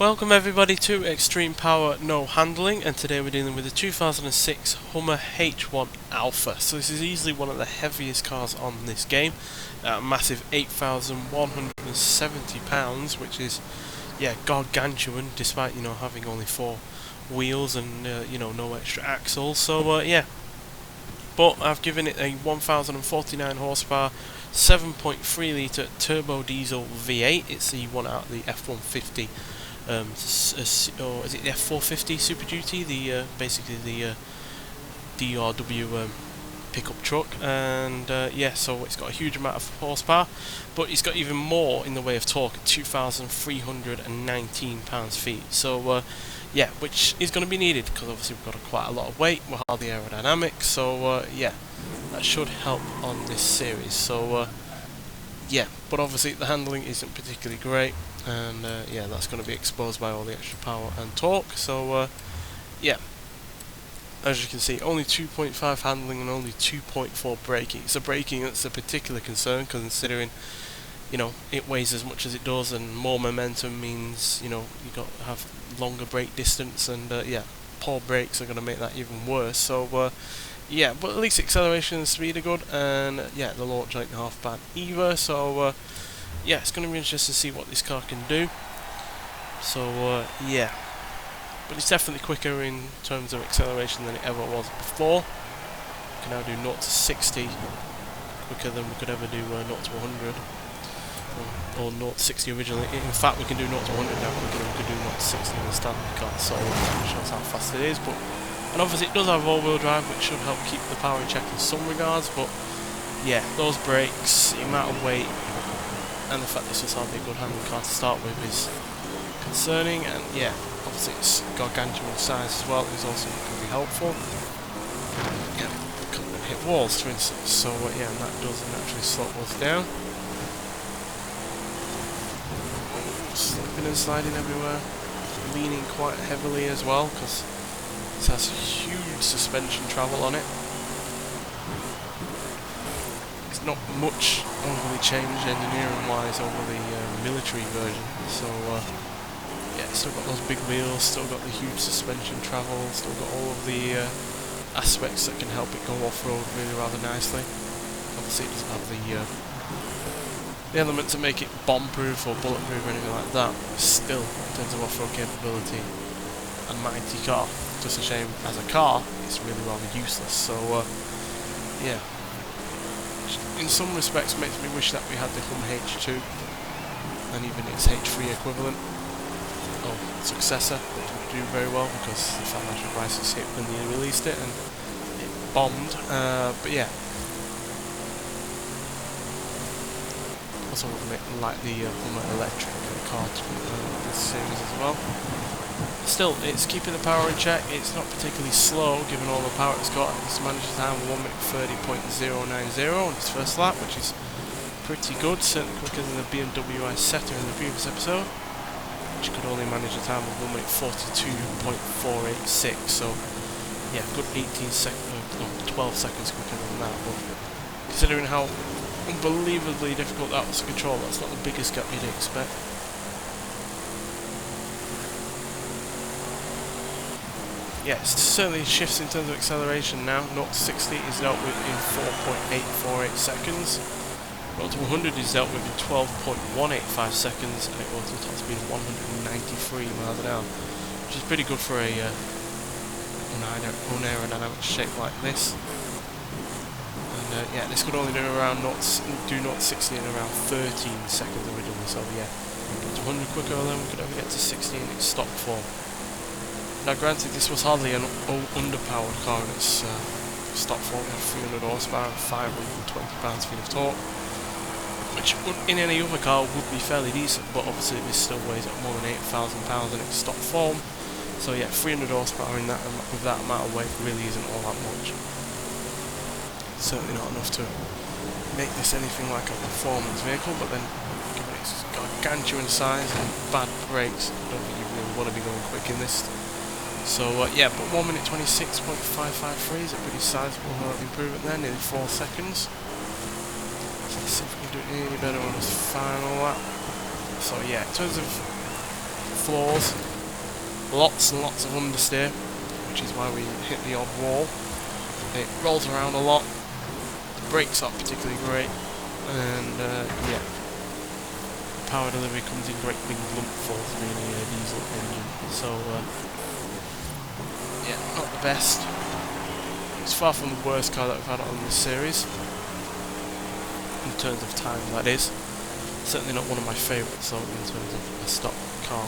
Welcome everybody to Extreme Power No Handling, and today we're dealing with the 2006 Hummer H1 Alpha. So this is easily one of the heaviest cars on this game, a massive 8,170 pounds, which is gargantuan, despite having only 4 wheels and no extra axle. So but I've given it a 1,049 horsepower 7.3 litre turbo diesel V8. It's the one out of the F150 or is it the F450 Super Duty, the basically the DRW pickup truck, and so it's got a huge amount of horsepower, but it's got even more in the way of torque at 2,319 pounds-feet. So which is going to be needed because obviously we've got quite a lot of weight, we're hardly aerodynamic, so that should help on this series. So but obviously the handling isn't particularly great, and that's going to be exposed by all the extra power and torque. So as you can see, only 2.5 handling and only 2.4 braking. So braking, that's a particular concern, considering it weighs as much as it does, and more momentum means you got to have longer brake distance, and poor brakes are going to make that even worse. So but at least acceleration and speed are good, and the launch ain't half bad either. So it's going to be interesting to see what this car can do. So but it's definitely quicker in terms of acceleration than it ever was before. We can now do 0 to 60 quicker than we could ever do 0 to 100, or 0 to 60 originally. In fact, we can do 0 to 100 now quicker than we could do 0 to 60 in the standard car. So it shows how fast it is. And obviously it does have all-wheel drive, which should help keep the power in check in some regards, but those brakes, the amount of weight, and the fact this was hardly a good handling car to start with is concerning, and obviously it's gargantuan size as well is also going to be helpful. Couldn't hit walls, for instance, so and that does naturally slow us down. Slipping and sliding everywhere, leaning quite heavily as well, because it has huge suspension travel on it. It's not much overly changed engineering wise over the military version, so still got those big wheels, still got the huge suspension travel, still got all of the aspects that can help it go off-road really rather nicely. Obviously it doesn't have the element to make it bomb-proof or bulletproof or anything like that, but still, in terms of off-road capability, a mighty car. Just a shame, as a car, it's really rather useless. So, in some respects makes me wish that we had the Hummer H2, and even its H3 equivalent, or successor, that didn't do very well because the financial crisis hit when they released it, and it bombed, also would like the Hummer electric car to this series as well. Still, it's keeping the power in check. It's not particularly slow given all the power it's got. It's managed to have 1:30.090 on its first lap, which is pretty good, certainly quicker than the BMW I-Setter in the previous episode, which could only manage a time of 1:42.486. So good 12 seconds quicker than that. But considering how unbelievably difficult that was to control, that's not the biggest gap you'd expect. It certainly shifts in terms of acceleration now. 0 to 60 is dealt with in 4.848 seconds. 0 to 100 is dealt with in 12.185 seconds, and it goes to a top speed of 193 miles an hour, which is pretty good for a unaerodynamic shape like this. And this could only do 0 to 60 in around 13 seconds originally. So get to 100 quicker than we could ever get to 60 in its stock form. Now granted, this was hardly an underpowered car in its stock form. It had 300 horsepower and 520 pounds-feet of torque, which in any other car would be fairly decent, but obviously this still weighs at more than 8,000 pounds in its stock form. So 300 horsepower in that with that amount of weight really isn't all that much. Certainly not enough to make this anything like a performance vehicle, but then given its gargantuan size and bad brakes, I don't think you really want to be going quick in this. So but 1:26.553 is a pretty sizable improvement there, nearly 4 seconds. So let's see if we can do any better on this final lap. So in terms of floors, lots and lots of understeer, which is why we hit the odd wall. It rolls around a lot, the brakes aren't particularly great, and yeah, power delivery comes in great big lumpfuls, really, a diesel engine, so yeah, not the best. It's far from the worst car that we've had on this series, in terms of time that is. Certainly not one of my favourites though, in terms of a stock car.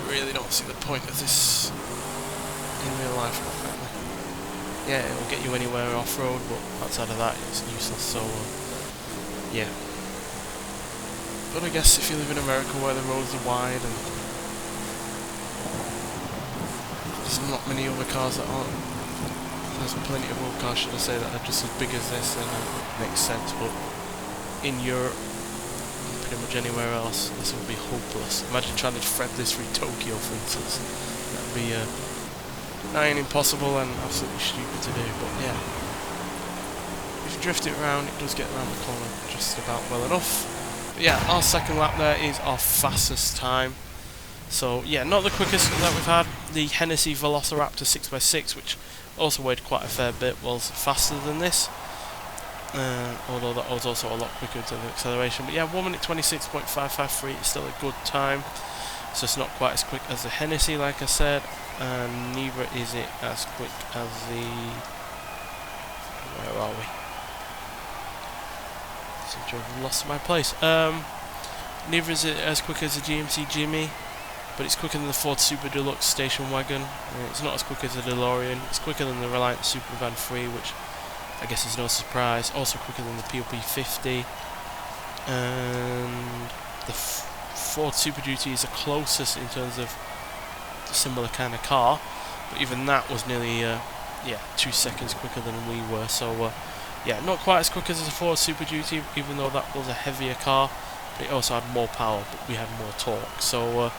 Really don't see the point of this in real life, quite frankly. Yeah, it'll get you anywhere off-road, but outside of that it's useless, so yeah. But I guess if you live in America where the roads are wide and there's not many other cars that aren't, there's plenty of road cars, should I say, that are just as big as this, and it makes sense, but in Europe, pretty much anywhere else, this would be hopeless. Imagine trying to thread this through Tokyo, for instance. That would be nigh and impossible and absolutely stupid to do, but yeah. If you drift it around, it does get around the corner just about well enough. But yeah, our second lap there is our fastest time. So yeah, not the quickest that we've had. The Hennessy Velociraptor 6x6, which also weighed quite a fair bit, was faster than this. Although that was also a lot quicker in terms of acceleration. But yeah, 1 minute 26.553 is still a good time. So it's not quite as quick as the Hennessy, like I said, and neither is it as quick as the... where are we? Seem to have lost my place. Neither is it as quick as the GMC Jimmy, but it's quicker than the Ford Super Deluxe station wagon. It's not as quick as the DeLorean. It's quicker than the Reliant Supervan 3, which I guess is no surprise. Also quicker than the POP 50, and the Ford Super Duty is the closest in terms of a similar kind of car, but even that was nearly yeah, 2 seconds quicker than we were. So yeah, not quite as quick as the Ford Super Duty, even though that was a heavier car, but it also had more power, but we had more torque. So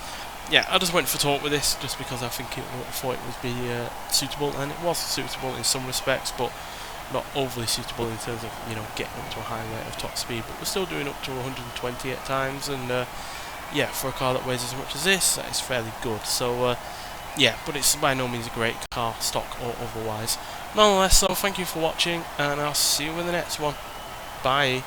yeah, I just went for torque with this, just because I thought it would be suitable, and it was suitable in some respects, but not overly suitable in terms of, you know, getting up to a high rate of top speed. But we're still doing up to 120 at times, and yeah, for a car that weighs as much as this, that is fairly good. So yeah, but it's by no means a great car, stock or otherwise. Nonetheless, so thank you for watching, and I'll see you in the next one. Bye.